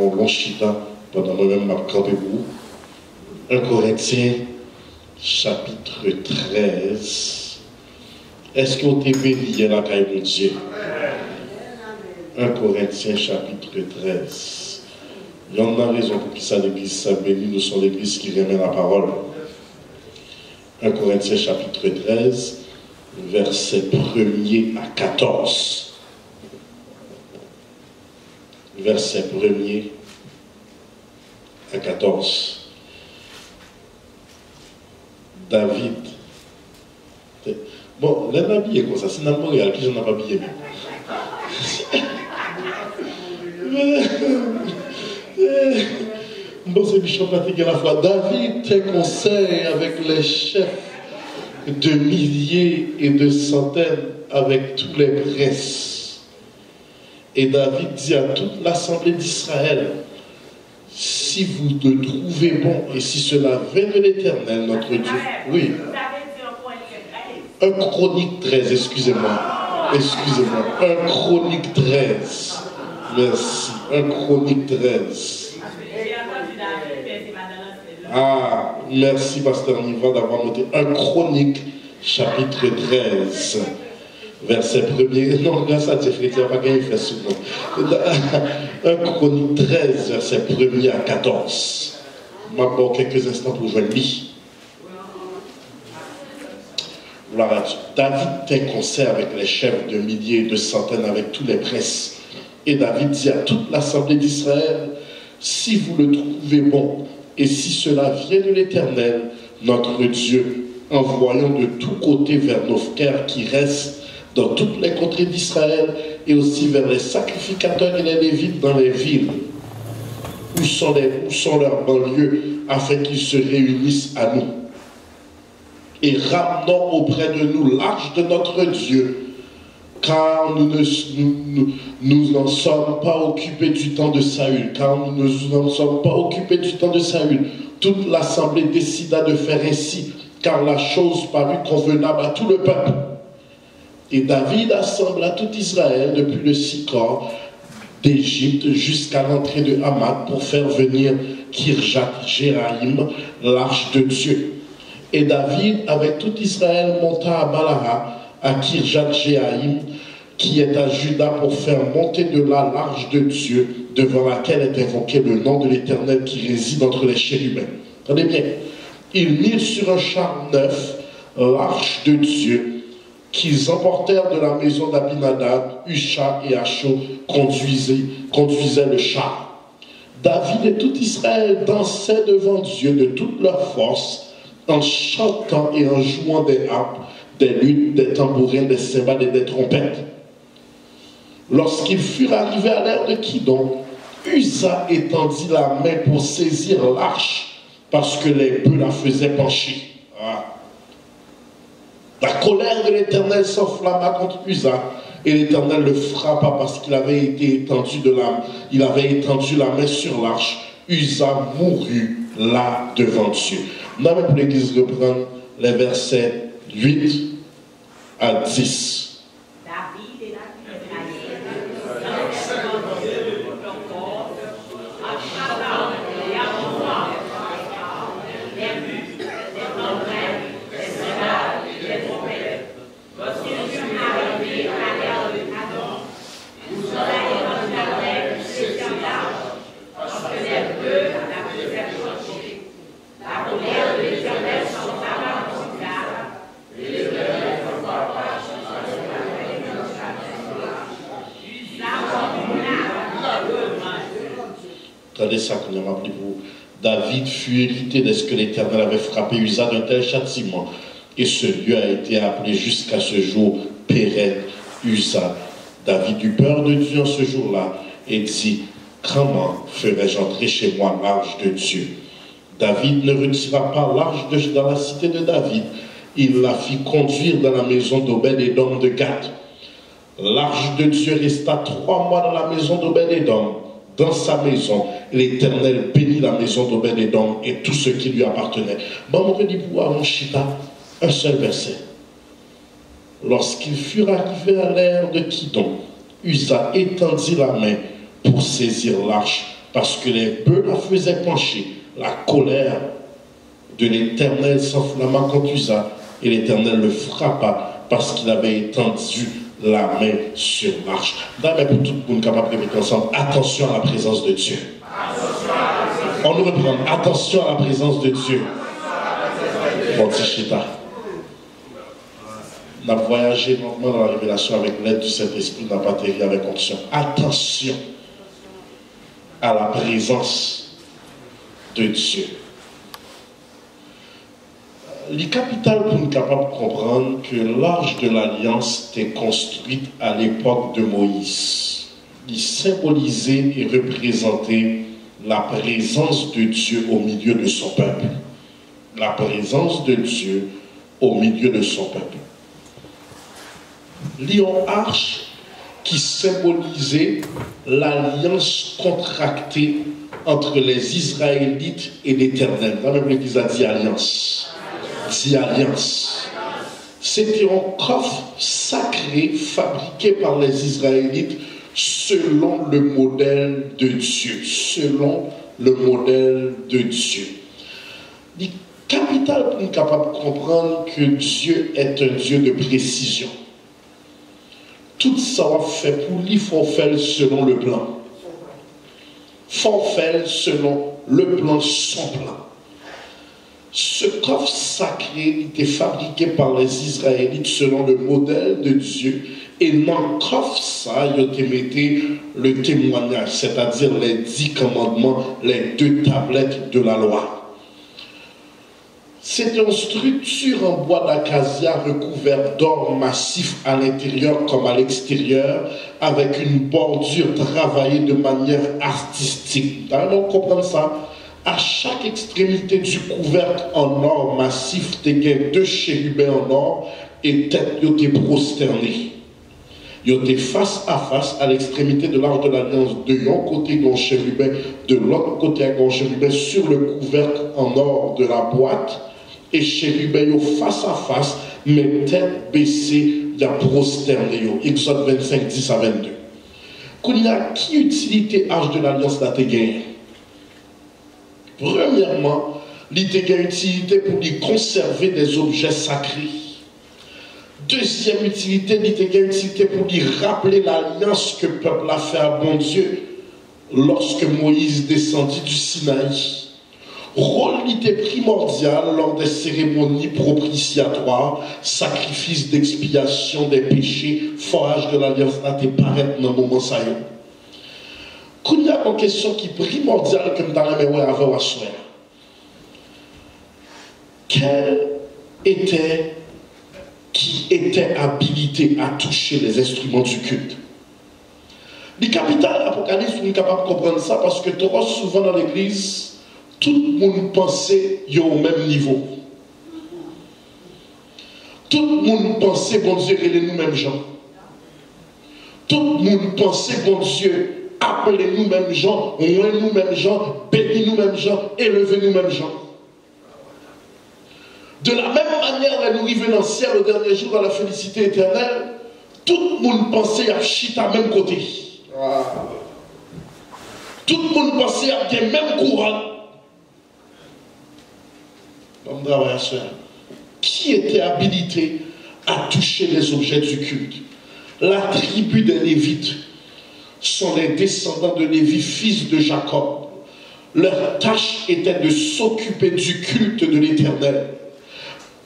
un long chita pendant moi-même ma campez-vous. 1 Corinthiens, chapitre 13. Est-ce qu'on t'est béni la caille de Dieu? 1 Corinthiens, chapitre 13. Il y en a raison pour qui ça l'église ça béni, nous sommes l'église qui remet la parole. 1 Corinthiens, chapitre 13, verset 1er à 14. Verset 1er à 14. David. Bon, l'un habillé comme ça, c'est dans Montréal qui j'en ai pas habillé. Bon, c'est Bishop pratiqué la foi. David tes conseils avec les chefs de milliers et de centaines, avec tous les princes. Et David dit à toute l'assemblée d'Israël, si vous te trouvez bon et si cela vient de l'Éternel, notre Dieu. Oui. 1 Chronique 13, excusez-moi. Excusez-moi. 1 Chronique 13. Merci. 1 Chronique 13. Ah, merci, Pasteur Niva, d'avoir noté 1 Chronique, chapitre 13. Verset 1er. Non, grâce à Dieu, frère, pas gagné fait souvent. 1 Chronique 13, verset 1er à 14. Je vais quelques instants pour jouer lui. Voilà, David tint conseil avec les chefs de milliers et de centaines, avec tous les princes. Et David dit à toute l'assemblée d'Israël, si vous le trouvez bon, et si cela vient de l'Éternel, notre Dieu, envoyons de tous côtés vers nos frères qui restent dans toutes les contrées d'Israël, et aussi vers les sacrificateurs et les Lévites dans les villes, où sont leurs banlieues, afin qu'ils se réunissent à nous. Et ramenons auprès de nous l'arche de notre Dieu, car nous n'en sommes pas occupés du temps de Saül, Toute l'assemblée décida de faire ainsi, car la chose parut convenable à tout le peuple. Et David assembla tout Israël depuis le Sicor d'Égypte jusqu'à l'entrée de Hamath pour faire venir Kirjath Jéarim, l'arche de Dieu. Et David, avec tout Israël, monta à Balaha, à Kirjath Jéarim, qui est à Juda, pour faire monter de là l'arche de Dieu, devant laquelle est invoqué le nom de l'Éternel qui réside entre les chérubins. Attendez bien. Ils mirent sur un char neuf l'arche de Dieu, qu'ils emportèrent de la maison d'Abinadab. Usha et Acho conduisaient le char. David et tout Israël dansaient devant Dieu de toute leur force, en chantant et en jouant des harpes, des luttes, des tambourins, des cymbales et des trompettes. Lorsqu'ils furent arrivés à l'ère de Kidon, Uza étendit la main pour saisir l'arche, parce que les bœufs la faisaient pencher. Ah. La colère de l'Éternel s'enflamma contre Uza, et l'Éternel le frappa parce qu'il avait étendu la main sur l'arche. Uza mourut là devant Dieu. Nous allons pour l'Église reprendre les versets 8 à 10. Regardez ça qu'on a appris pour David fut irrité de ce que l'Éternel avait frappé Uza d'un tel châtiment. Et ce lieu a été appelé jusqu'à ce jour Péret Uza. David eut peur de Dieu en ce jour-là et dit, comment ferais-je entrer chez moi l'arche de Dieu? David ne retira pas l'arche dans la cité de David. Il la fit conduire dans la maison d'Obed-Édom de Gath. L'arche de Dieu resta 3 mois dans la maison d'Obed-Édom. Dans sa maison, l'Éternel bénit la maison d'Obed-Édom et tout ce qui lui appartenait. Bon, on dit pour mon chita, un seul verset. Lorsqu'ils furent arrivés à l'ère de Kidon, Uza étendit la main pour saisir l'arche, parce que les bœufs la faisaient pencher. La colère de l'Éternel s'enflamma contre Uza, et l'Éternel le frappa parce qu'il avait étendu la main sur l'arche. D'ailleurs, pour tout le monde capable de répéter ensemble, attention à la présence de Dieu. On nous reprend, attention à la présence de Dieu. Bon, Tichita. On a voyagé lentement dans la révélation avec l'aide du Saint-Esprit, on n'a pas atterri avec onction. Attention à la présence de Dieu. Il est capital pour nous capables de comprendre que l'arche de l'Alliance était construite à l'époque de Moïse. Il symbolisait et représentait la présence de Dieu au milieu de son peuple. La présence de Dieu au milieu de son peuple. Lion arche qui symbolisait l'alliance contractée entre les Israélites et l'Éternel. Là même l'Église a dit alliance. Dit alliance. C'était un coffre sacré fabriqué par les Israélites selon le modèle de Dieu. Selon le modèle de Dieu. Il est capital pour nous capables de comprendre que Dieu est un Dieu de précision. Tout ça fait pour lui, il faut faire selon le plan. Il faut faire selon le plan, son plan. Ce coffre sacré était fabriqué par les Israélites selon le modèle de Dieu. Et dans le coffre, ça, il a mis le témoignage, c'est-à-dire les 10 commandements, les 2 tablettes de la loi. C'est une structure en bois d'acacia recouverte d'or massif à l'intérieur comme à l'extérieur, avec une bordure travaillée de manière artistique. On comprend ça? À chaque extrémité du couvercle en or massif, il y a 2 chérubins en or et tête étaient prosternée. Ils étaient face à face à l'extrémité de l'arche de l'Alliance, de l'un côté d'un chérubin, de l'autre côté d'un chérubin, sur le couvercle en or de la boîte. Et chérubin face à face, mais tête baissée, il y a prosterné. Exode 25, 10 à 22. Qu'il y a qui utilité arche de l'Alliance là te gagne? Premièrement, il te gagne utilité pour lui conserver des objets sacrés. Deuxième utilité, il te gagne utilité pour lui rappeler l'alliance que le peuple a fait à bon Dieu lorsque Moïse descendit du Sinaï. Rôle était primordial lors des cérémonies propitiatoires, sacrifice d'expiation des péchés, forage de l'alliance là te paraît dans le moment ça. Qu'il y a une question qui est primordiale que nous avons avant à soi. Qui était habilité à toucher les instruments du culte? Les capitales l'Apocalypse, nous sommes capables de comprendre ça parce que trop souvent dans l'église, tout le monde pensait au même niveau. Tout le monde pensait, bon Dieu, relais-nous mêmes gens. Tout le monde pensait, bon Dieu, appelez-nous mêmes gens, ouez-nous mêmes gens, bénis-nous mêmes gens, élevez-nous mêmes gens. De la même manière, elle nous arrive dans le ciel au dernier jour dans la félicité éternelle, tout le monde pensait à chita même côté. Wow. Tout le monde pensait à des mêmes courants. Qui était habilité à toucher les objets du culte? La tribu des Lévites sont les descendants de Lévi, fils de Jacob. Leur tâche était de s'occuper du culte de l'Éternel.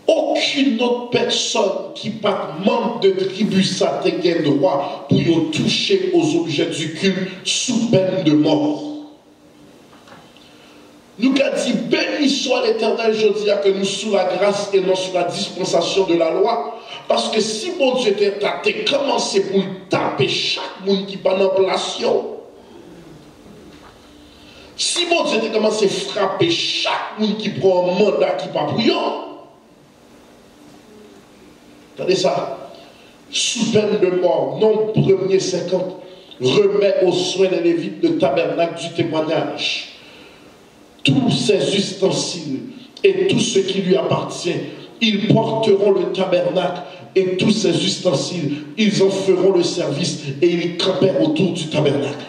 Aucune autre personne qui pas membre de tribu ça n'a droit pour toucher aux objets du culte sous peine de mort. Nous avons dit, béni soit l'Éternel, je dis que nous sous la grâce et non sous la dispensation de la loi. Parce que si mon Dieu t'a commencé pour taper chaque monde qui pas en place, si mon Dieu t'a commencé à frapper chaque monde qui prend un mandat qui pas pour yon, attendez ça, sous peine de mort, non premier 50, remet aux soins des Lévites le tabernacle du témoignage. Tous ses ustensiles et tout ce qui lui appartient, ils porteront le tabernacle et tous ses ustensiles, ils en feront le service et ils campèrent autour du tabernacle.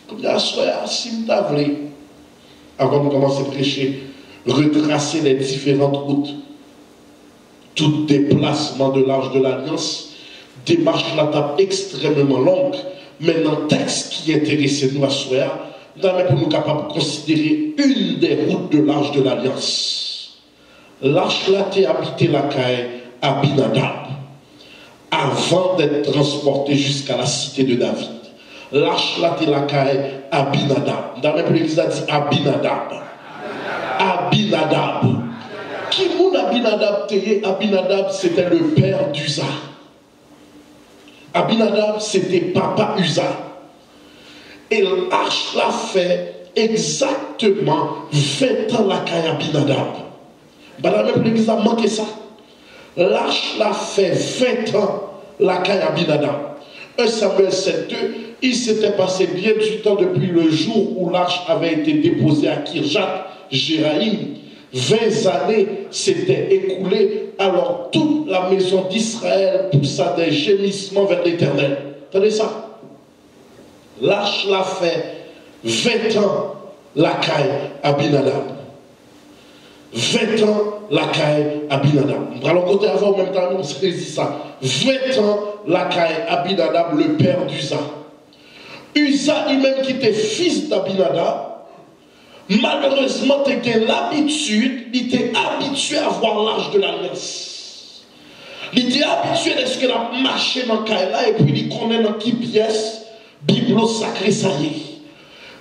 Comme là, si vous voulez, avant de commencer à prêcher, retracer les différentes routes, tout déplacement de l'Arche de l'Alliance, démarche la table extrêmement longue, mais dans le texte qui intéressait nous à soir, nous sommes capables de considérer une des routes de l'Arche de l'Alliance. L'Arche là était habité la caille à Abinadab, avant d'être transporté jusqu'à la cité de David. L'arche là était la caille à Abinadab. Dans même l'église a dit Abinadab. Abinadab. Qui moun Abinadab teye? Abinadab c'était le père d'Uza. Abinadab c'était papa Uza. Et l'arche là fait exactement 20 ans la caille à Abinadab. Dans même l'église a manqué ça. L'arche là fait 20 ans la caille à Abinadab. 1 Samuel 7:2, il s'était passé bien du temps depuis le jour où l'arche avait été déposée à Kirjat Jéraïm. 20 années s'étaient écoulées, alors toute la maison d'Israël poussa des gémissements vers l'Éternel. Entendez ça? L'arche l'a fait 20 ans la caille à Abinadab. 20 ans la caille à Abinadab. Alors côté avant, en même temps, on se dit ça. 20 ans la caille à Abinadab, le père d'Uza. Uza lui-même qui était fils d'Abinadab, malheureusement, il était l'habitude, il était habitué à voir l'Arche de l'Alliance. Il était habitué à ce qu'il a marché dans caille là et puis il connaît dans qui pièce, Bible sacrée ça y est.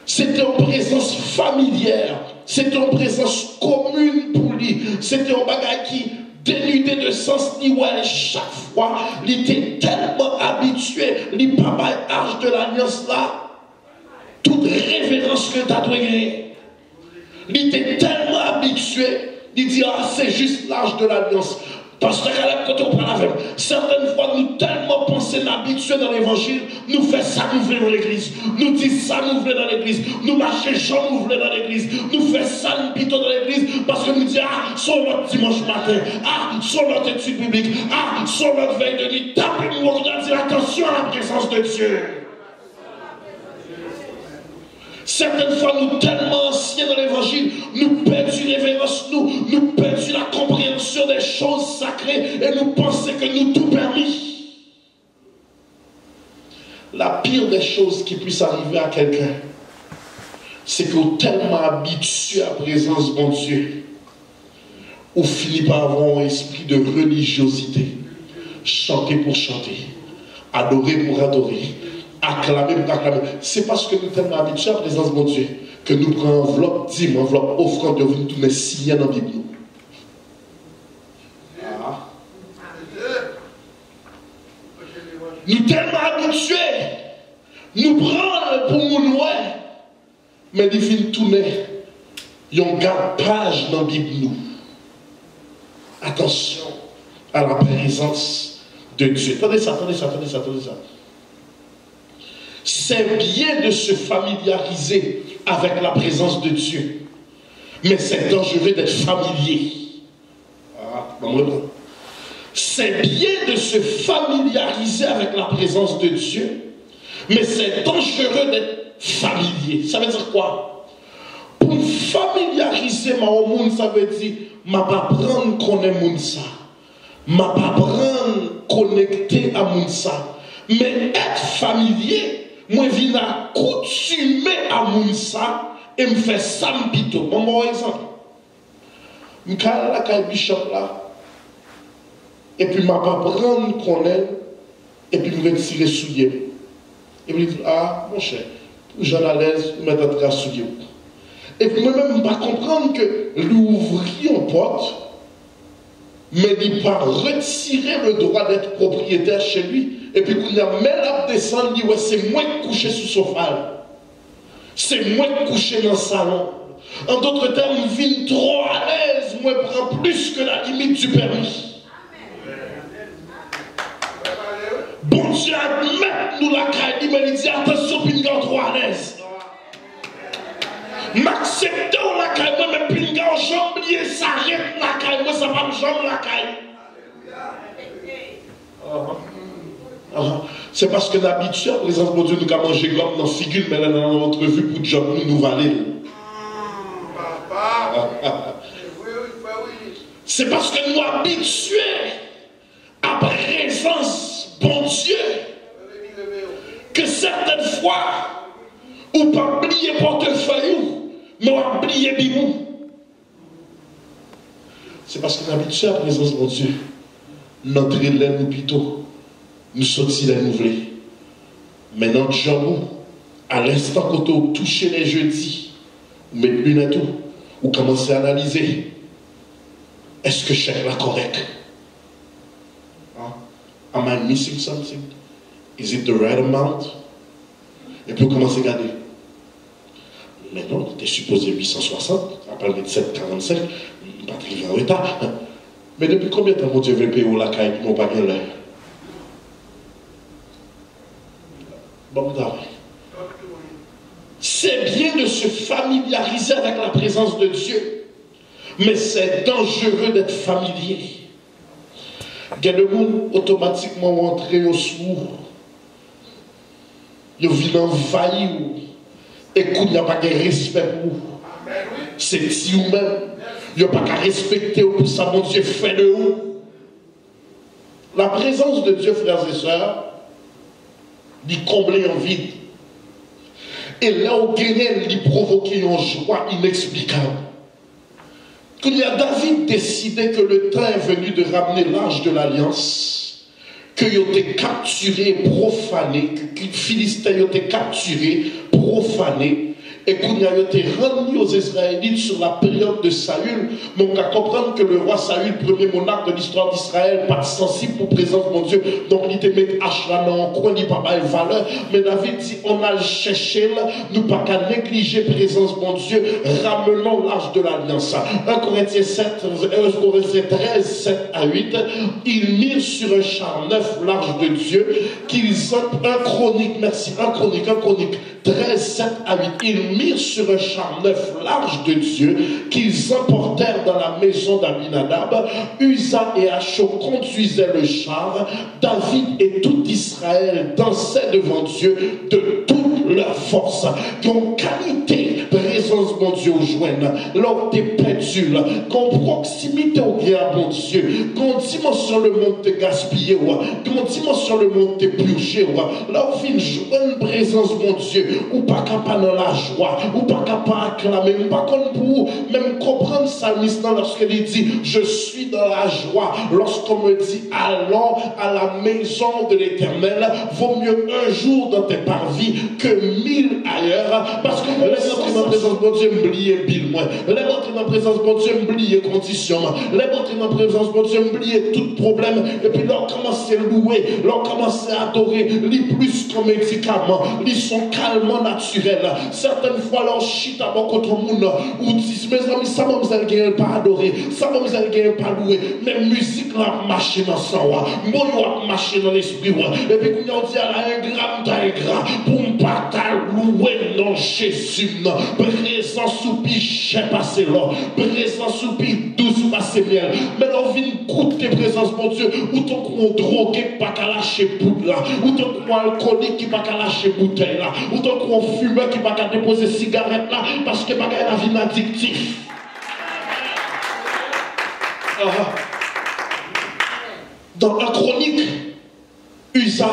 C'était une présence familière, c'était une présence commune pour lui, c'était un bagage qui dénudé de sens, ni ouais, chaque fois, il était tellement habitué, il papa Arche de l'Alliance là, toute révérence que tu as donné. Il était tellement habitué, il dit, ah, c'est juste l'Arche de l'Alliance. Parce que quand on parle avec, certaines fois, nous tellement pensons habitués dans l'évangile, nous faisons ça, nous voulons dans l'église. Nous disons ça, nous voulons dans l'église. Nous marchons Jean, nous voulons dans l'église. Nous faisons ça, nous pitons dans l'église. Parce que nous disons, ah, sur notre dimanche matin, ah, sur notre étude biblique, ah, sur notre veille de nuit, tapez-nous, on doit dire attention à la présence de Dieu. Certaines fois, nous tellement anciens dans l'évangile, nous perdons révérence, nous perdons la compréhension des choses sacrées et nous pensons que nous tout permis. La pire des choses qui puisse arriver à quelqu'un, c'est qu'on est tellement habitué à la présence de mon Dieu, on finit par avoir un esprit de religiosité. Chanter pour chanter, adorer pour adorer, acclamer pour acclamer. C'est parce que nous sommes tellement habitués à la présence de mon Dieu que nous prenons enveloppe, dîme, enveloppe, offrande, de venir tous les signes dans la Bible. Ah. Nous sommes tellement habitués, nous prenons pour nous louer, mais nous finissons tourner. Il y a un page dans la Bible. Nous. Attention à la présence de Dieu. Attendez ça. C'est bien de se familiariser avec la présence de Dieu. Mais c'est dangereux d'être familier. C'est bien de se familiariser avec la présence de Dieu. Mais c'est dangereux d'être familier. Ça veut dire quoi? Pour me familiariser avec le monde, ça veut dire je ne vais pas prendre qu'on est moun ça. Je ne vais pas prendre connecté à moun ça. Mais être familier, moi, je viens accoutumer à mon ça et me faire ça m'pito. Bon exemple. Je vais à la bishop là. Et puis, je ne vais pas prendre qu'on est. Et puis, je vais tirer souillé. Et puis, je dis, ah, mon cher, j'en à l'aise, je vais mettre à souillé. Et puis, moi-même, je ne vais pas comprendre que l'ouvrier en porte, mais il ne va pas retirer le droit d'être propriétaire chez lui. Et puis, quand il a mis la descente, il dit, ouais, c'est moi qui couche sous le sofa. C'est moi qui couche dans le salon. En d'autres termes, il vit trop à l'aise, moi, prend plus que la limite du permis. Bon Dieu, admette-nous la caille, mais il dit, attention, puis il est trop à l'aise. M'acceptons la caille, mais puis il est en jambe, il s'arrête la caille, moi, ça va me jambe la caille. C'est parce que d'habitude, la présence de Dieu, nous avons mangé comme dans la figure, mais là, dans notre vue, pour Dieu, nous valer. C'est parce que nous habitués à la présence bon Dieu que certaines fois, ou pas oublier portefeuille, mais on oublier bibou. C'est parce qu'on est habitué à la présence de Dieu. Notre l'aile nous plutôt, nous sortir les nouvelles. Mais notre jambe, à l'instant quand on touche les jeudis, vous mettez lunettes ou commencez à analyser. Est-ce que chèque là correct? Am I missing something? Is it the right amount? Et puis vous commencez à regarder. Mais non, tu es supposé 860, après le 745, pas arrivé en retard. Mais depuis combien de temps mon Dieu veut payer la caille qui n'ont pas bien l'air? Bon, d'accord. C'est bien de se familiariser avec la présence de Dieu. Mais c'est dangereux d'être familier. Il y a des gens automatiquement rentrés au sourd. Ils viennent envahir. Et qu'il n'y a pas de respect pour vous. C'est si ou même. Il n'y a pas qu'à respecter pour ça, mon Dieu fait de vous. La présence de Dieu, frères et sœurs, dit combler en vide. Et là où gagnait, il provoquait une joie inexplicable. Qu'il y a David décidé que le temps est venu de ramener l'Arche de l'Alliance, qu'il a été capturé, profané, que les Philistins ont été capturés, profanés, et qu'il a été rendu aux Israélites sur la période de Saül. Donc, à comprendre que le roi Saül, premier monarque de l'histoire d'Israël, pas sensible pour présence de mon Dieu, donc il te met H là dans un coin, il pas de valeur. Mais David dit, on a le cherché là, nous pas qu'à négliger présence de mon Dieu, ramenons l'Arche de l'Alliance. 1 Corinthiens 13, 7 à 8, ils mirent sur un char neuf l'Arche de Dieu, qu'ils ont, 1 Chronique 13, 7 à 8, ils mirent sur un char neuf l'Arche de Dieu, qu'ils emportèrent dans la maison d'Abinadab. Uza et Acho conduisaient le char. David et tout Israël dansaient devant Dieu de toute leur force. Qu'on qualité, présence mon Dieu au joint, l'homme t'es perdu, qu'on proximité au bien mon Dieu, qu'on dimension le monde te gaspillé, qu'on dimension le monde te purgé, là où vient joindre présence mon Dieu, ou pas capable dans la joie, ou pas capable acclamer, ou pas comme pour même comprendre ça lorsqu'il dit je suis dans la joie, lorsqu'on me dit allons à la maison de l'Éternel, vaut mieux un jour dans tes parvis que 1000 ailleurs, parce que les entrer dans la présence de Dieu, m'oublier pile moins, les entrer dans la présence de Dieu, m'oublier conditions, les entrer dans la présence de Dieu, m'oublier tout problème, et puis là on commence à louer, là on commence à adorer, les plus qu'un médicament, ils sont calmement naturels. Certaines fois là on chute à mon contre le monde, ou disent mes amis, ça m'a vous pas adorer, ça m'a vous pas louer, mais musique là marche dans sang, moi je marche dans l'esprit, et puis quand on dit à la ingrat, pour ne pas louer non Jésus, présence ou piche passer là, présence ou piche douce passer miel, mais on vient écouter présence mon Dieu, ou ton qu'on drogué qui pas qu'à lâcher poudre là, ou ton qu'on alcoolique qui pas qu'à lâcher bouteille là, ou ton qu'on fumeur qui pas qu'à déposer cigarette là, parce que pas qu'à la vie addictif. Dans la chronique, Uza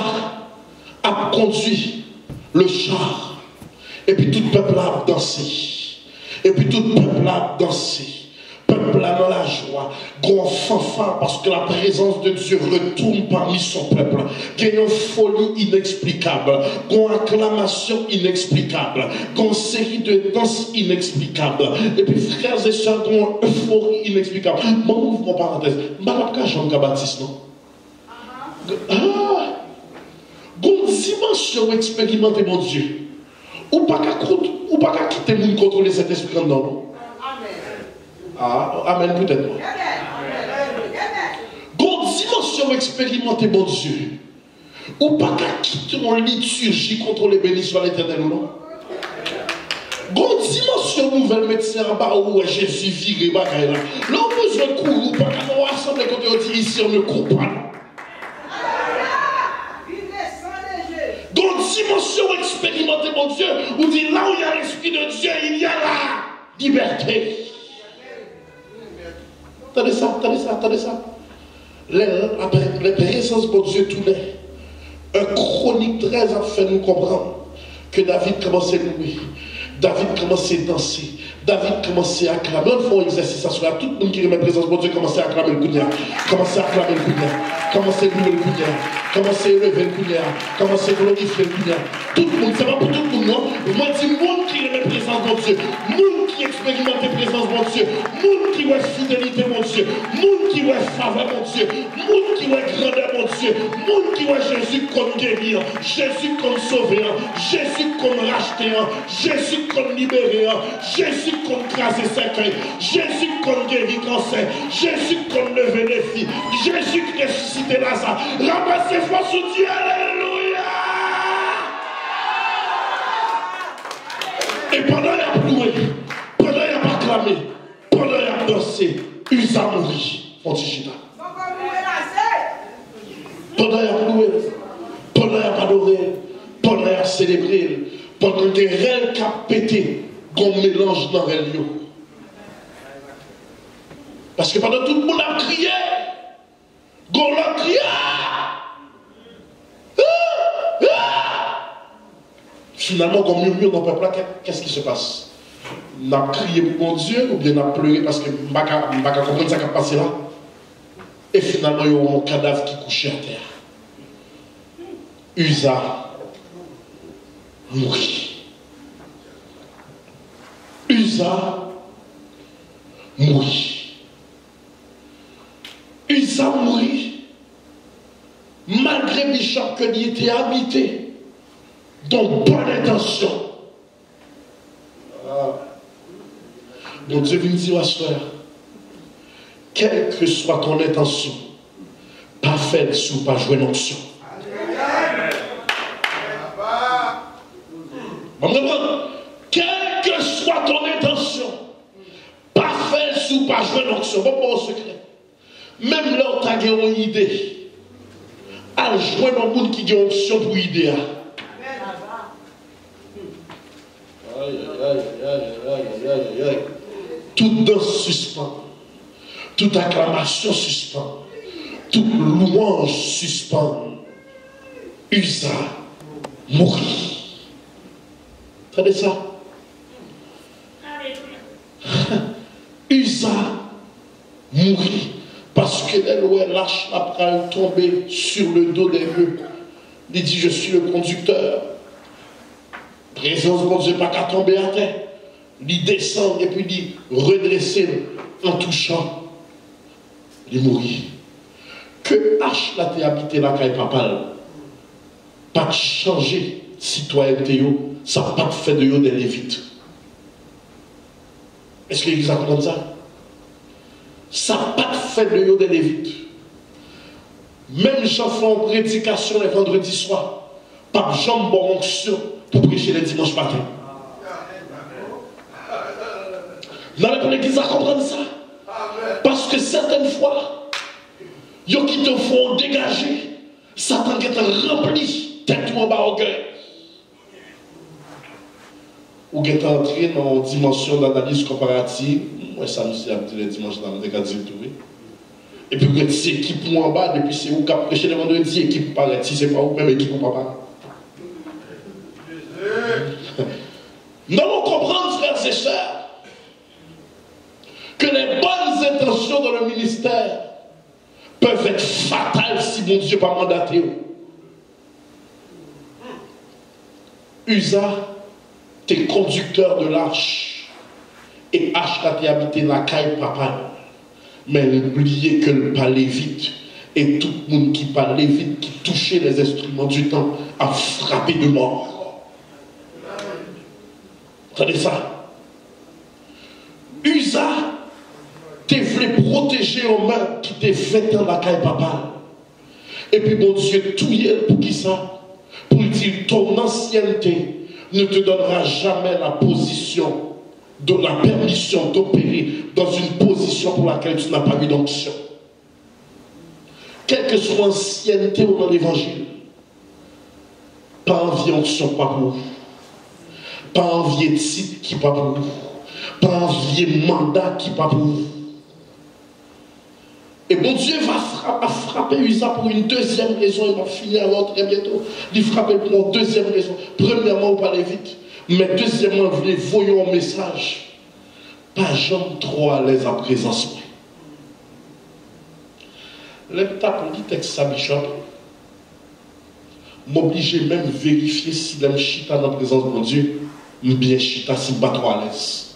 a conduit le char. Et puis tout le peuple a dansé. Et puis tout le peuple a dansé. Peuple a dans la joie. Grand fanfare parce que la présence de Dieu retourne parmi son peuple. Il y a une folie inexplicable. Une acclamation inexplicable. Une série de danses inexplicables. Et puis frères et sœurs, une euphorie inexplicable. Bon mouvement parenthèse. Je ne sais pas Jean-Baptiste, non? Une dimension expérimentée, mon Dieu. Ou pas qu'à quitter le monde contrôler cet esprit dans nous. Amen, peut-être. Une dimension expérimentée, mon Dieu. Ou pas qu'à quitter mon liturgie contrôler béni soit l'Éternel ou non. Une dimension nouvelle médecin en bas où Jésus viré bagaille là. Là, on besoin de courir, ou pas qu'à nous rassembler quand on dit ici, on ne court pas. mon Dieu, ou dit là où il y a l'Esprit de Dieu, il y a la liberté. Attendez ça, attendez ça, attendez ça. Les présences de Dieu tous les. Un chronique 13 a fait nous comprendre que David commençait à louer. David commençait à danser. David commençait à acclamer. On fait un exercice à soi. Tout le monde qui remet présence de Dieu commençait à acclamer le Seigneur. Commençait à acclamer le Seigneur. Commençait à louer le Seigneur. Commençait à élever le Seigneur. Commençait à glorifier le Seigneur. Tout le monde, c'est pas pour tout le monde, non. Moi, je dis, monde qui remet présence de Dieu. Monde qui expérimente la présence de Dieu. Monde qui voit fidélité, mon Dieu. Monde qui voit faveur, mon Dieu. Monde qui voit grandeur, mon Dieu. Monde qui voit Jésus comme guérir. Jésus comme sauveur. Jésus comme racheteur. Jésus comme libéré. Jésus comme craser ses cœurs. Jésus comme guérir cancer. Jésus comme lever les filles. Jésus qui ressuscité Lazare. Ramassez foi sous Dieu. Alléluia. Et pendant qu'il a pleuré, pendant qu'il a acclamé, pendant qu'il a dansé, Uza mourit. Fontichita. Pendant qu'il a pleuré, pendant qu'il a adoré, pendant qu'il a célébré, pendant que les rêves qui a pété, qu'on mélange dans les lieux. Parce que pendant tout le monde a crié, qu'on l'a crié. Finalement, quand murmure dans le peuple, qu'est-ce qui se passe? On a crié pour mon Dieu ou bien on a pleuré parce que on ne va pas comprendre ce qui a passé là? Et finalement, il y a un cadavre qui couchait à terre. Uza mourit. Uza mourit. Uza mourit. Malgré Bishop que il était habité. Donc, bonne intention. Donc, Dieu vient dire à soeur, quelle que soit ton intention, pas faite sous pas jouer l'onction. Quelle que soit ton intention, pas faite sous pas jouer l'onction. Bon, pour un secret. Même là, tu as une idée. À jouer dans le monde qui a une option pour idée. Toute danse suspend, toute acclamation suspend, toute louange suspend. Uza mourit. Entendez ça? Uza mourit parce que elle lâche la prale tomber sur le dos des bœufs. Il dit, je suis le conducteur. Présence de Dieu pas qu'à tomber à terre. Il descend et puis il redresser en touchant. Il mourit. Que H la t'ait habité la caille papale. Pas de changer citoyenneté, ça n'a pas de fait de yo des lévites. Est-ce que l'Église a compris ça? Ça n'a pas de fait de yo des lévites. Même j'en fais en prédication les vendredis soirs. Pas de jambes en onction pour prêcher les dimanches matin. Dans l'Église à comprendre ça. Parce que certaines fois, ils qui te font dégager, Satan qui te rempli, tête en bas au cœur. Ou qui est entré dans une dimension d'analyse comparative. Moi, ça me dit les dimanches dans le cas de trouver. Et puis, vous êtes équipe en bas, depuis c'est où qui a prêché le vendredi, équipe paraît, si c'est pas où, même équipe ou pas. Nous allons comprendre, frères et sœurs, que les bonnes intentions dans le ministère peuvent être fatales si mon Dieu n'a pas mandaté. Uza, t'es conducteur de l'arche, et H t'es habité la caille papa. Mais n'oubliez que le pas lévite, et tout le monde qui parlait vite, qui touchait les instruments du temps, a frappé de mort. Entendez ça? Uza, t'es voulu protéger aux mains qui t'est fait dans la caille papa. Et puis mon Dieu, tout y est pour qui ça? Pour dire ton ancienneté ne te donnera jamais la position, de la permission d'opérer dans une position pour laquelle tu n'as pas eu d'onction. Quelle que soit l'ancienneté ou dans l'évangile, pas envie onction, pas pour. Pas envier titre qui pas pour vous. Pas envier mandat qui pas pour vous. Et bon Dieu va frapper Usa pour une deuxième raison. Il va finir alors très bientôt. Il frapper pour une deuxième raison. Premièrement, vous parlez vite. Mais deuxièmement, voyons un message. Pas jamais trop à l'aise en présence. L'étape dit texte ça, Bishop. M'obliger même vérifier si l'aime chita dans la présence de mon Dieu. Bien chita si pas trop à l'aise.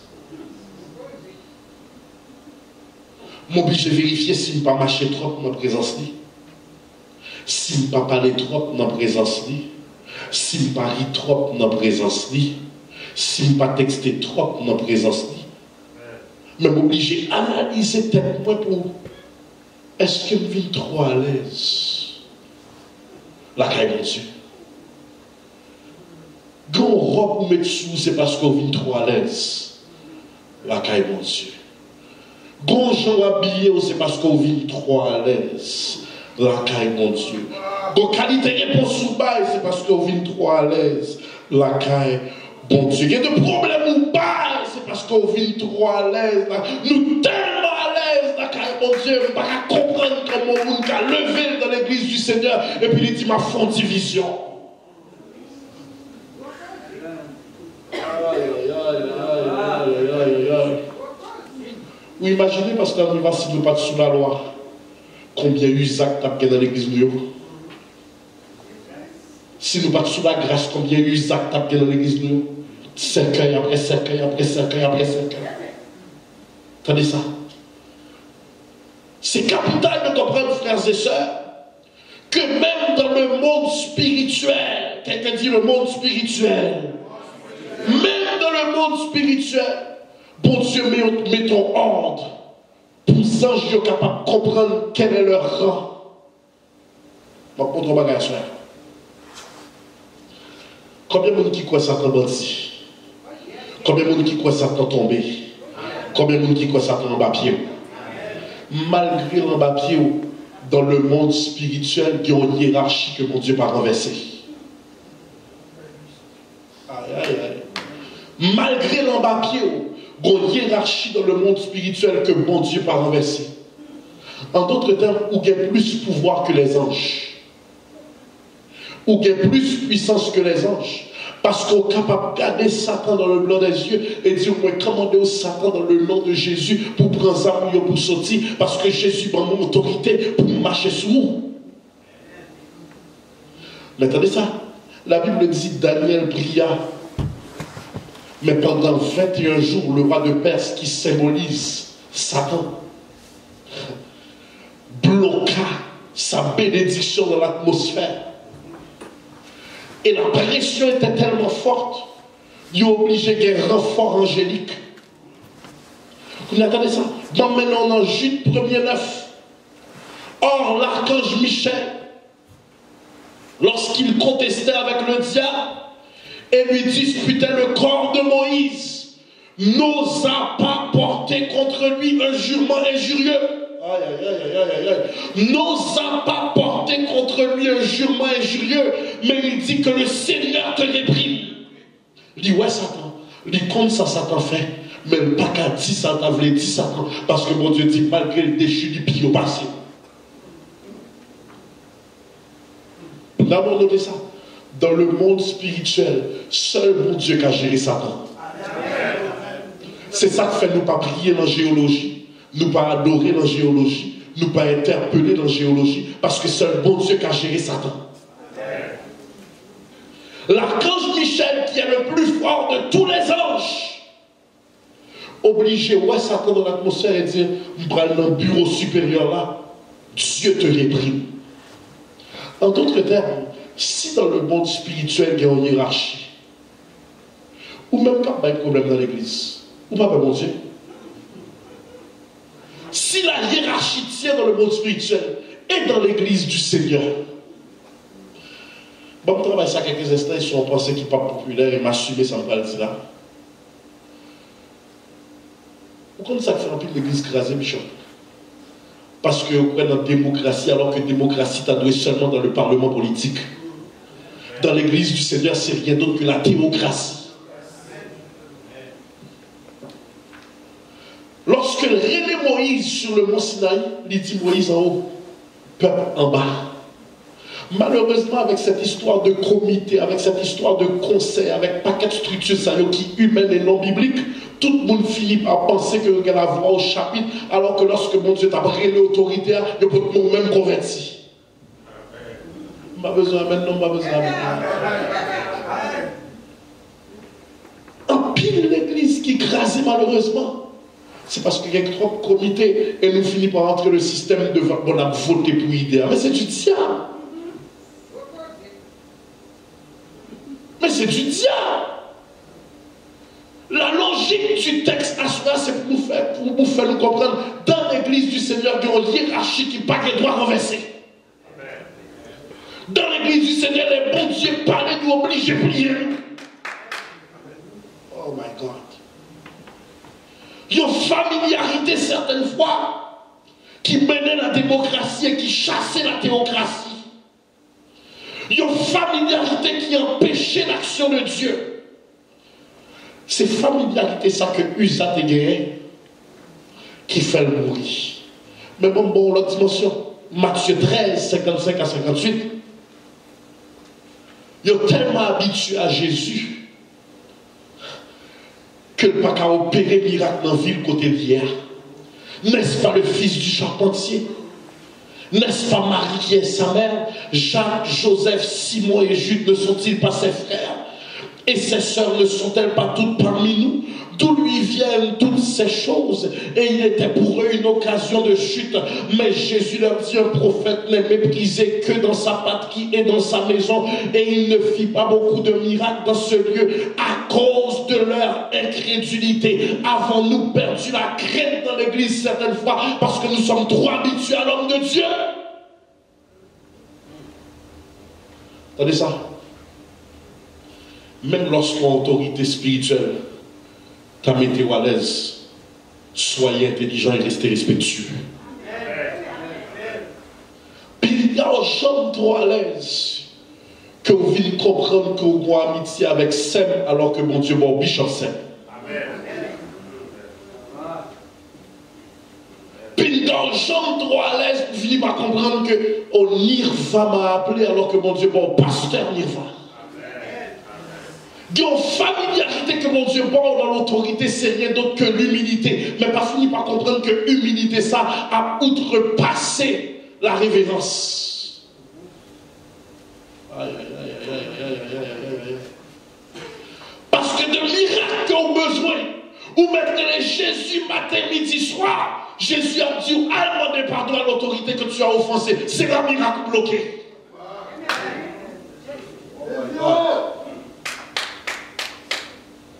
M'oblige à vérifier si je ne pas marcher trop dans la présence. Si je ne pas parler trop dans la présence. Si je ne pas rire trop dans la présence. Si je ne pas texter trop dans la présence. Mais m'oblige à analyser tête moi pour est-ce que je vis trop à l'aise? La caille mon Dieu. Quand on robe ou met sous, c'est parce qu'on vit trop à l'aise. La caille mon Dieu. Bonjour habillé, c'est parce qu'on vit trop à l'aise. La caille, mon Dieu. Bon qualité réponse sous bail, c'est parce qu'on vit trop à l'aise. La caille, bon Dieu. Il y a des problèmes ou bail, c'est parce qu'on vit trop à l'aise. Nous tellement à l'aise, la caille, mon Dieu. On ne peut pas comprendre comment on a levé dans l'église du Seigneur. Et puis il dit, ma fond division. Vous imaginez, parce qu'on va si nous pas sous la loi, combien Isaac tape dans l'église nous. Si nous pas sous la grâce, combien Isaac tape dans l'église nous. 5 ans après 5 ans après 5 ans après 5 ans. Attendez ça. C'est capital de comprendre, frères et sœurs, que même dans le monde spirituel, quelqu'un dit le monde spirituel, même dans le monde spirituel, bon Dieu, met ton ordre pour que les anges soient capables de comprendre quel est leur rang. Donc, pour ton bagage, combien de monde qui croit Satan bâti? Combien de monde qui croit Satan tombé? Combien de monde qui croit Satan en bas pied? Malgré l'en bas pied, dans le monde spirituel, il y a une hiérarchie que mon Dieu n'a pas renversée. Aïe, aïe, aïe. Malgré l'en bas pied, il y a une hiérarchie dans le monde spirituel que mon Dieu n'a pas renversée. En d'autres termes, où il y a plus pouvoir que les anges. Où il y a plus puissance que les anges. Parce qu'on est capable de garder Satan dans le blanc des yeux et dire, moi, commandez au Satan dans le nom de Jésus pour prendre ça pour sortir, parce que Jésus prend mon autorité pour marcher sous nous. Mais attendez ça, la Bible dit, Daniel pria, mais pendant 21 jours, le roi de Perse, qui symbolise Satan, bloqua sa bénédiction dans l'atmosphère. Et la pression était tellement forte, il est obligé d'un renfort angélique. Vous entendez ça? Bon, maintenant, on en Jude 1er 9. Or, l'archange Michel, lorsqu'il contestait avec le diable et lui disputait le corps de Moïse, n'osa pas porter contre lui un jurement injurieux. Aïe, aïe, aïe, aïe, aïe, aïe. N'osa pas porter contre lui un jurement injurieux, mais il dit que le Seigneur te réprime. Il dit, ouais, Satan. Il dit, comme ça, Satan fait. Mais le pas qu'à 10 Satan, voulait 10 Satan. Parce que mon Dieu dit, malgré le déchu du pied au passé. Nous avons noté ça. Dans le monde spirituel, seul mon Dieu qui a géré Satan. C'est ça qui fait nous pas prier dans la géologie. Nous pas adorer dans la géologie, nous pas interpeller dans la géologie, parce que c'est le bon Dieu qui a géré Satan. L'archange Michel, qui est le plus fort de tous les anges, obligé, ouais, Satan dans l'atmosphère et dire, nous prenons dans le bureau supérieur là, Dieu te réprime. En d'autres termes, si dans le monde spirituel il y a une hiérarchie, ou même quand il y a un problème dans l'église, ou pas, mon Dieu. Si la hiérarchie tient dans le monde spirituel et dans l'église du Seigneur, bon, je travaille ça quelques instants, ils sont pensés qu'ils ne sont pas populaires et m'assumer, ça ne va pas le dire là. Pourquoi ça fait un peu de l'église crasée, Bishop? Parce que vous croyez dans la démocratie, alors que la démocratie t'adoué seulement dans le parlement politique. Dans l'église du Seigneur, c'est rien d'autre que la théocratie. lorsque le René Moïse sur le mont Sinaï, il dit Moïse en haut, peuple en bas. Malheureusement, avec cette histoire de comité, avec cette histoire de conseil, avec paquet de structures qui humaines et non bibliques, tout le monde finit par penser que y a la voix au chapitre, alors que lorsque mon Dieu t'a pris l'autorité, il peut tout le monde même converti. Pas besoin maintenant, pas besoin maintenant. En pile l'église qui crase malheureusement, c'est parce qu'il y a trop de comités et nous finissons par entrer le système de on a voté pour idée. Mais c'est du diable. Mais c'est du diable. La logique du texte assurant, c'est pour nous faire nous comprendre dans l'église du Seigneur qu'il y a une hiérarchie qui n'a pas de droit renversé. Dans l'église du Seigneur, les bons dieux parlent nous obligent à prier. Oh my God. Il y a une familiarité certaines fois qui menait la démocratie et qui chassait la théocratie. Il y a une familiarité qui empêchait l'action de Dieu. C'est familiarité ça que Usa te gagne qui fait le mourir. Mais bon, l'autre dimension, Matthieu 13, 55 à 58, ils sont tellement habitués à Jésus que le pas qu'à opérer miracle dans la ville côté d'hier. N'est-ce pas le fils du charpentier? N'est-ce pas Marie qui est sa mère? Jacques, Joseph, Simon et Jude ne sont-ils pas ses frères? Et ses sœurs ne sont-elles pas toutes parmi nous? D'où lui viennent toutes ces choses? Et il était pour eux une occasion de chute. Mais Jésus leur dit, un prophète n'est méprisé que dans sa patrie et dans sa maison. Et il ne fit pas beaucoup de miracles dans ce lieu à cause de leur incrédulité. Avons-nous perdu la crainte dans l'église certaines fois parce que nous sommes trop habitués à l'homme de Dieu? Attendez ça. Même lorsqu'on autorité spirituelle, t'as météo à l'aise, soyez intelligent et restez respectueux. Puis il y a un jeune trop à l'aise que vous venez comprendre que vous avez amitié avec Sem alors que mon Dieu bon biche en Sem. Puis il y a un jeune trop à l'aise vous venez pas comprendre que on Nirva m'a appelé alors que mon Dieu bon pasteur Nirva. Il y a une familiarité que mon Dieu porte dans l'autorité, c'est rien d'autre que l'humilité. Mais pas fini par comprendre que l'humilité, ça a outrepassé la révérence. Aïe, aïe, aïe, aïe, aïe, aïe, aïe, aïe. Parce que de miracles qu'on a besoin, ou maintenant Jésus matin, midi, soir, Jésus a dit, à demander pardon à l'autorité que tu as offensée. C'est un miracle bloqué.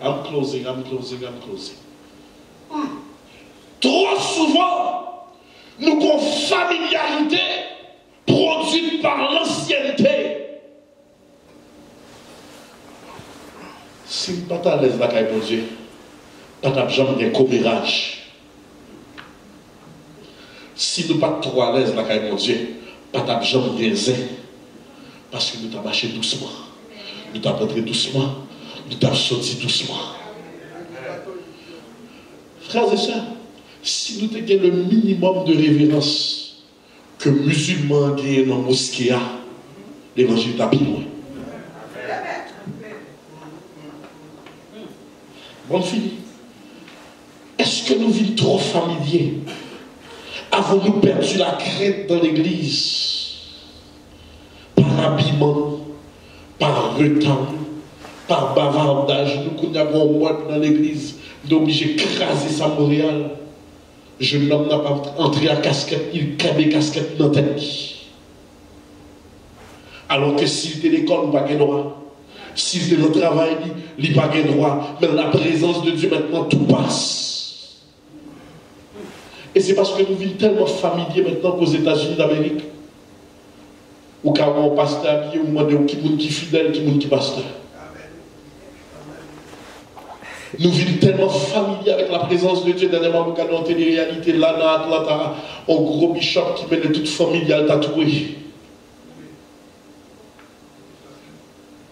I'm closing. Trop souvent, nous avons familiarité produite par l'ancienneté. Si nous ne sommes pas à l'aise là, mon Dieu, pas de jambe de commérage. Si nous ne sommes pas trop à l'aise là, mon Dieu, pas de jambe de zin. Parce que nous avons marché doucement. Nous avons rentré doucement. Nous avons sorti doucement. Frères et sœurs, si nous avons le minimum de révérence que musulmans gagnent dans la mosquée, l'évangile est plus loin. Bon fini. Est-ce que nous vivons trop familiers? Avons-nous perdu la crainte dans l'église? Par habillement, par retard, par bavardage, nous avons un mode dans l'église, nous sommes obligés d'écraser ça Montréal. Jeune homme n'a pas entré à casquette, il crée des casquettes dans la tête. Alors que s'il était à l'école, il n'a pas de droit. S'il était au travail, il n'a pas de droit. Mais la présence de Dieu, maintenant, tout passe. Et c'est parce que nous vivons tellement familiers maintenant qu'aux États-Unis d'Amérique, où quand on pasteur habillé, on demande qui est fidèle, qui est pasteur. Nous vivons tellement familiers avec la présence de Dieu. Dernièrement, nous avons des réalités là, dans Atlanta, un gros bishop qui mène toute famille à tatouer.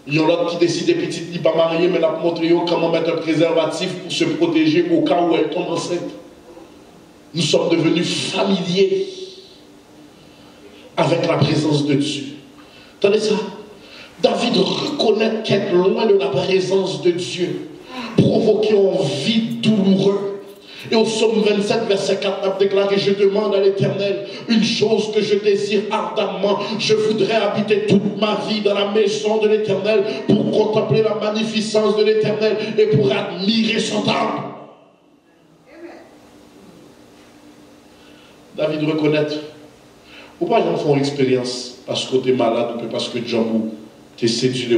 Il y a l'autre qui décide petite, il n'est pas marié, mais il a montré comment mettre un préservatif pour se protéger au cas où elle tombe enceinte. Nous sommes devenus familiers avec la présence de Dieu. Attendez ça. David reconnaît qu'être loin de la présence de Dieu provoquait un vide douloureux. Et au psaume 27, verset 4, il a déclaré: je demande à l'Éternel une chose que je désire ardemment. Je voudrais habiter toute ma vie dans la maison de l'Éternel pour contempler la magnificence de l'Éternel et pour admirer son temple. David reconnaît, ou pas gens font expérience parce que tu es malade ou parce que John ou tu es séduit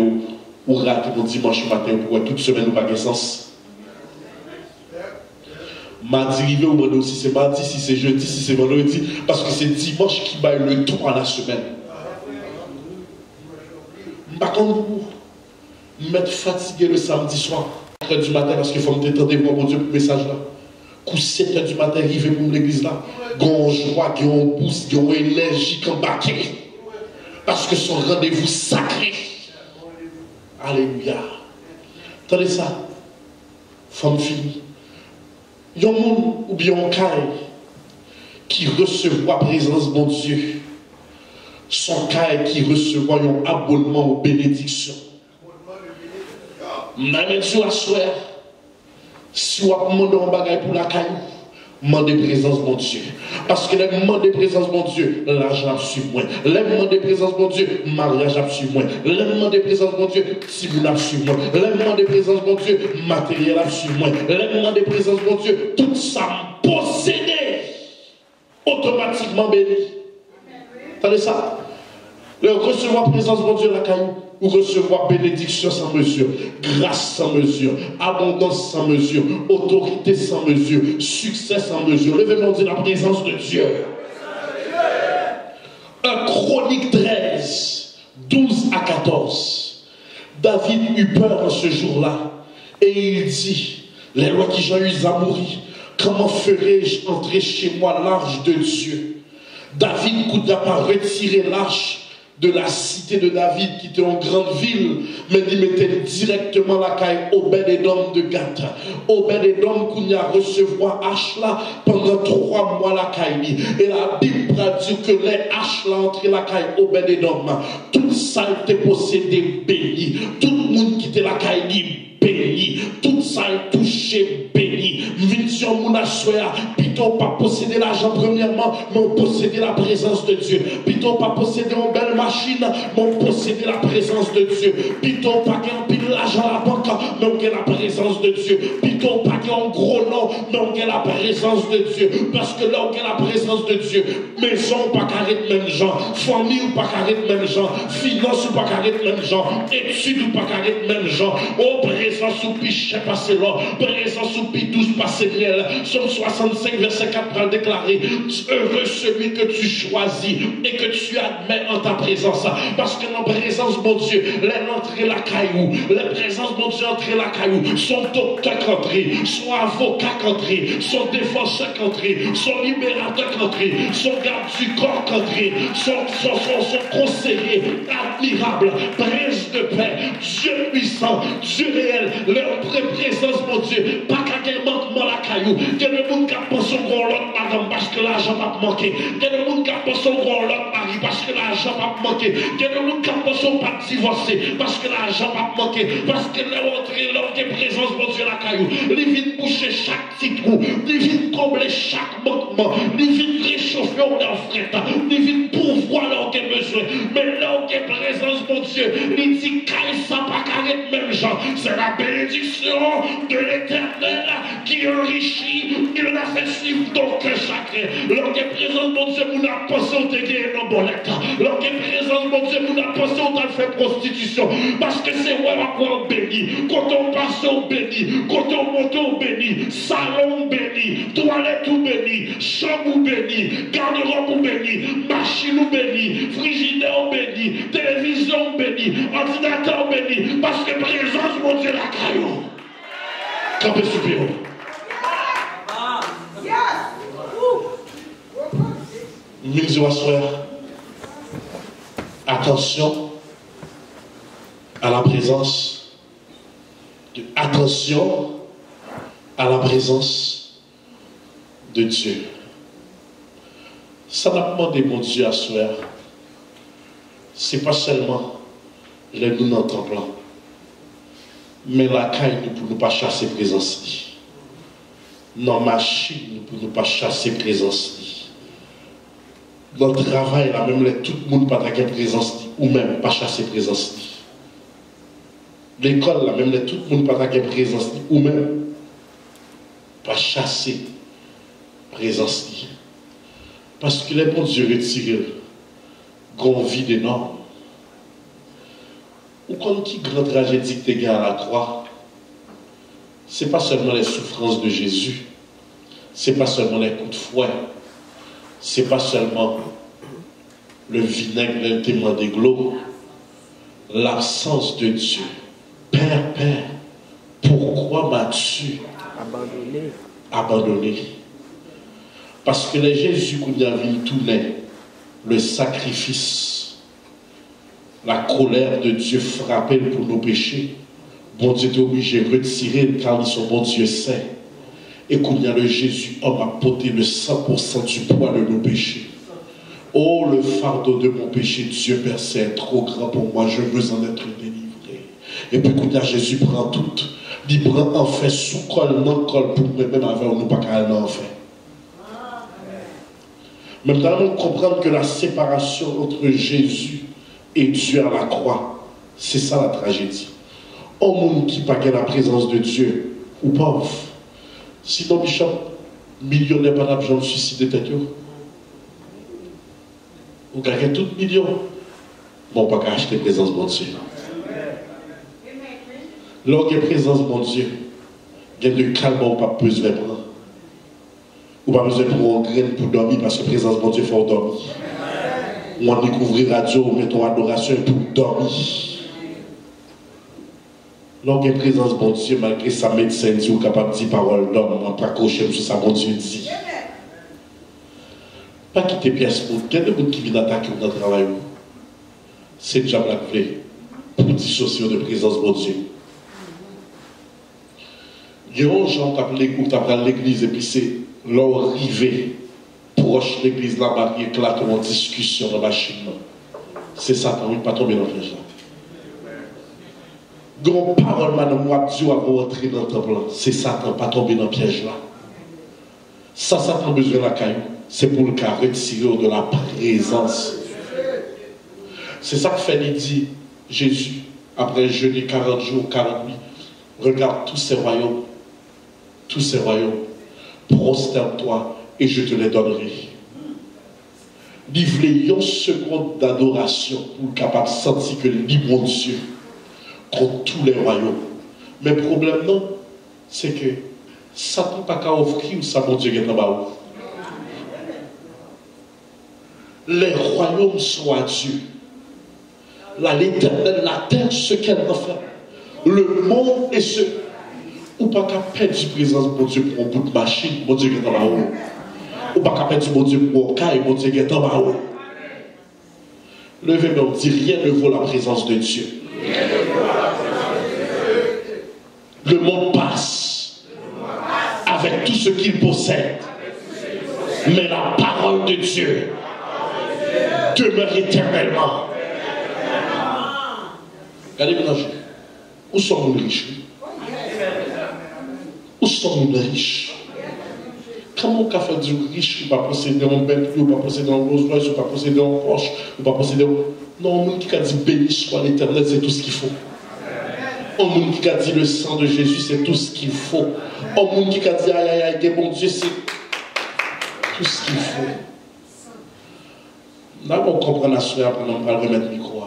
ou raté mon dimanche matin ou toute semaine ou pas de sens. Mardi rivé ou mardi, si c'est mardi, si c'est jeudi, si c'est vendredi, parce que c'est dimanche qui baille le temps à la semaine. Par contre, vous m'êtes fatigué le samedi soir, 4 h du matin, parce qu'il faut me détendre pour mon Dieu pour le message là. Coup 7 h du matin, arrivé pour l'église là. Gon joie, gon boost, gon énergie, gon baquet. Parce que son rendez-vous sacré. Alléluia. Attendez ça. Femme fille. Il y a un monde ou bien un caille qui recevra la présence de mon Dieu. Son caille qui recevra un abonnement aux bénédictions. Même Dieu à souhait. Si vous demandez un bagage pour la caille, demandez présence de mon Dieu. Parce que les demander présence de mon Dieu, l'argent suit moins. Les demander présence de mon Dieu, mariage suit moins. Les demander présence de mon Dieu, si vous n'avez suit moins. Les demander présence de mon Dieu, matériel suit moins. Les demander présence de mon Dieu, tout ça possédé, automatiquement béni. Attendez ça? Le recevoir présence de mon Dieu la caillou, ou recevoir bénédiction sans mesure, grâce sans mesure, abondance sans mesure, autorité sans mesure, succès sans mesure. Levez-moi dire la présence de Dieu. 1 Chronique 13, 12 à 14. David eut peur en ce jour-là, et il dit: les lois qui j'ai eu à mourir, comment ferai-je entrer chez moi l'arche de Dieu? David n'a pas retiré l'arche de la cité de David, qui était en grande ville, mais il mettait directement la caille Obed-Edom de Gath. Obed-Edom qu'on a recevoir hache là pendant 3 mois la caille. Et la Bible dit que les haches là entré la caille Obed-Edom, tout ça était possédé béni. Tout le monde qui était la caille béni, tout ça est touché béni. Vision Mounassoya, plutôt pas posséder l'argent premièrement, mais posséder la présence de Dieu. Plutôt pas posséder une belle machine, mais posséder la présence de Dieu. Plutôt pas gagner l'argent à la banque, mais on gagne la présence de Dieu. Plutôt pas gagner un gros nom, mais on gagne la présence de Dieu. Parce que là on gagne la présence de Dieu. Maison pas carré de même genre, famille ou pas carré de même genre, finance ou pas carré de même genre, études ou pas carré de même genre. Oh, présence ou piche passé là, présence ou pi 12 passé miel. Somme 65 verset 4 pour le déclarer: heureux celui que tu choisis et que tu admets en ta présence. Parce que dans la présence de mon Dieu, l'entrée la caillou, la présence de mon Dieu entrer la caillou, son docteur entré, son avocat entré, son défenseur entré, son libérateur entré, son garde du corps entré, son conseiller admirable, prince de paix, Dieu puissant, Dieu réel, leur présence, mon Dieu, pas qu'à manquement la caillou. Il y a des gens qui pensent qu'on l'autre madame parce que l'argent va manquer. Il y a des gens qui pensent qu'on l'autre mari parce que l'argent va manquer. Il y a des gens qui pensent qu'on pas divorcer parce que l'argent va manquer. Parce que leur présence, mon Dieu, la caillou. Ils viennent boucher chaque petit trou. Ils viennent combler chaque manquement. Ils viennent réchauffer leur frère. Ils viennent pourvoir leurs besoins. Mais leur présence, mon Dieu, il dit qu'il ne sont pas carré de même genre. C'est la bénédiction de l'Éternel qui enrichit, il a fait suivre ton cœur sacré. Lorsque présence, mon Dieu, vous n'avez pensé au dégué dans bon état. Lorsque présence, mon Dieu, vous n'avez pensé au fait prostitution. Parce que c'est où on béni. Quand on passe au béni, quand on monte au béni, salon béni, toilette ou béni, chambre ou béni, garde-robe ou béni, machine ou béni, frigidaire ou béni, télévision ou béni, ordinateur ou béni. Parce que présence, mon Dieu, la caillou. Campé supérieur. Attention à la présence de, attention à la présence de Dieu. Ça m'a demandé, mon Dieu, à soir. C'est pas seulement les nous dans le temple, mais la caille nous pour nous pas chasser présence. Dans la machine nous pour nous pas chasser présence. Dans le travail, là, même tout le monde pas ta présence, ou même pas chasser présence. L'école, là, même tout le monde pas ta présence, ou même pas chasser présence. Parce que les bons Dieu retirent grand vide énorme. Ou comme qui grande tragédie que tu as à la croix, ce n'est pas seulement les souffrances de Jésus, ce n'est pas seulement les coups de fouet, ce n'est pas seulement le vinaigre, le témoin des globes, l'absence de Dieu. Père, Père, pourquoi m'as-tu abandonné? Parce que les Jésus qu'on a vu tourner, le sacrifice, la colère de Dieu frappée pour nos péchés, bon Dieu est obligé de retirer car ils sont bon Dieu saint. Et qu'on y a le Jésus homme a porté le 100% du poids de nos péchés. Oh, le fardeau de mon péché, Dieu Père, c'est trop grand pour moi, je veux en être délivré. Et puis qu'on y a Jésus prend tout, il prend en fait sous col, non col pour nous-mêmes avec nous pas qu'à en fait. Maintenant, nous comprenons que la séparation entre Jésus et Dieu à la croix, c'est ça la tragédie. Au monde qui n'a pas la présence de Dieu, ou pauvre, sinon, Bishop, millionnaire par l'argent de suicide tête, ou gagnez tout million, bon, pas qu'à acheter présence de Dieu. Lorsqu'il y a présence de Dieu, il y a de calme, ou pas besoin de prendre. Ou pas besoin de prendre une graine pour dormir parce que la présence de Dieu fait dormir. Ou on découvre la radio, on met ton adoration pour dormir. Lorsqu'il y a présence de Dieu, malgré sa médecine, dit ou capable de dire parole d'homme, on pas accrocher sur ça, bon Dieu dit. Pas quitter pièce pour quel de monde qui vient attaquer dans le travail. C'est déjà la clé pour dissocier de présence de Dieu. Il y a des gens qui appellent l'église et puis c'est leur arrivée proche de l'église là-bas qui éclate en discussion dans la machine. C'est Satan, il ne pas tomber dans le piège là. Grand parole, madame, moi, Dieu a rentré dans le temple. C'est Satan, pas tomber dans le piège là. Ça, Satan besoin de la caillou. C'est pour le cas retirer de la présence. C'est ça que fait dit Jésus, après jeûner 40 jours, 40 nuits. Regarde tous ces royaumes. Tous ces royaumes. Prosterne-toi et je te les donnerai. Livre une seconde d'adoration pour capable de sentir que le libre Dieu contre tous les royaumes. Mais le problème, non, c'est que Satan n'a pas qu'à offrir ou ça, mon Dieu, est en bas. Les royaumes sont à Dieu. L'éternel, la terre, ce qu'elle va faire. Le monde et ce. Ou pas qu'à perdre du présence de mon Dieu pour un bout de machine, mon Dieu est en bas. Ou pas qu'à perdre du mon Dieu pour un caille, mon Dieu est en bas. Levez-moi, on dit rien ne vaut la présence de Dieu. Le monde passe avec tout ce qu'il possède. Mais la parole de Dieu demeure éternellement. Regardez mélanger. Où sont les riches? Où sont les riches? Comment on peut faire du riche qui ne va pas posséder un Bentley, ou pas posséder un Rolls Royce, ou pas posséder un Porsche, ou pas posséder un... Non, le monde qui a dit béni soit l'Éternel, c'est tout ce qu'il faut. Un monde qui a dit le sang de Jésus, c'est tout ce qu'il faut. Un monde qui a dit aïe aïe aïe, bon Dieu, c'est tout ce qu'il faut. D'abord, on comprend la soirée, après on va remettre le micro.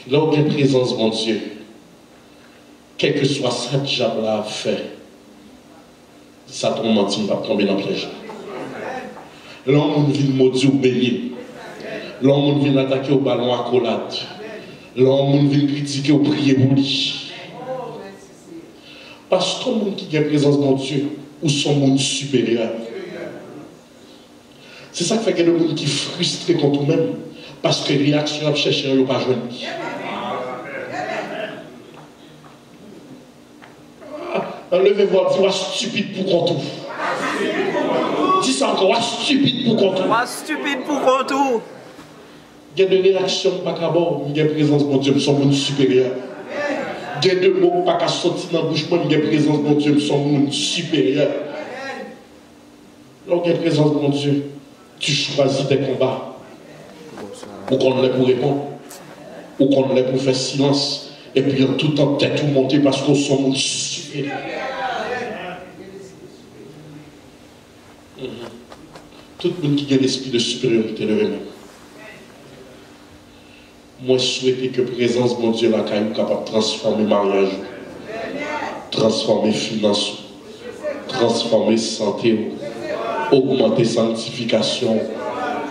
Là où il y a une présence de mon Dieu, quel que soit ça que diable a fait, Satan menti, il va tomber dans le piège. Là, on vient maudire ou bénir. Là, on vient attaquer au ballon à collade. Là, on vient critiquer ou prier pour lui. Parce que tout le monde qui a une présence de mon Dieu, ou son monde supérieur. C'est ça qui fait qu'il y a des gens qui sont frustrés contre eux-mêmes. Parce que les réactions à chercher, ils n'ont pas joué. Levez-vous, dis-moi stupide pour qu'on trouve. ça encore, stupide pour contour. Stupide pour contour. Il y a des réactions pas qu'à bord, il y a présence de mon Dieu, son monde supérieur. Il y a des mots pas qu'à sortir dans la bouche, il y a présence de mon Dieu, son monde supérieur. Lorsqu'il y a présence de mon Dieu, tu choisis tes combats. Ou qu'on l'ait pour répondre, ou qu'on l'ait pour faire silence, et puis en tout temps, t'es tout monté parce qu'on son monde supérieur. Tout le monde qui a l'esprit de supériorité, levez-moi. Moi, je souhaite que la présence de mon Dieu, la caillou, capable de transformer mariage, transformer finances, transformer santé, augmenter sanctification.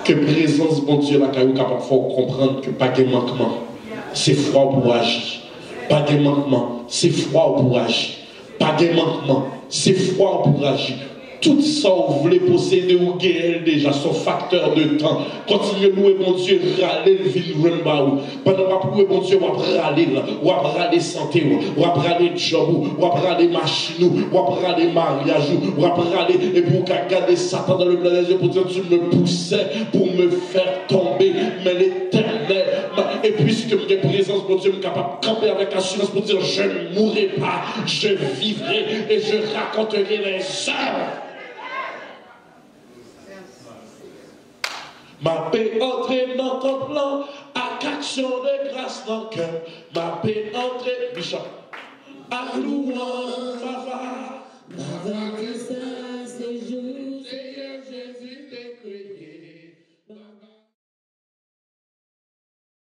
Que la présence de mon Dieu, la caillou, capable de faire comprendre que pas de manquement, c'est froid pour agir. Pas de manquement, c'est froid pour agir. Pas de manquement, c'est froid pour agir. Tout ça, vous voulez posséder ou gagner déjà, son facteur de temps. Continuez à louer mon Dieu, râler le ville Renbaou. Pendant que vous louez mon Dieu, vous râler là, vous râler santé, vous râler job, vous râler machine, vous râler mariage, vous râler, et pour garder Satan dans le plein des yeux, pour dire tu me poussais pour me faire tomber, mais l'éternel. Et puisque j'ai présence, mon Dieu, je suis capable de camper avec assurance pour dire je ne mourrai pas, je vivrai et je raconterai les heures. Ma paix entrer dans ton plan, à action de grâce dans le cœur. Ma paix entrer, Bishop, à louange, va.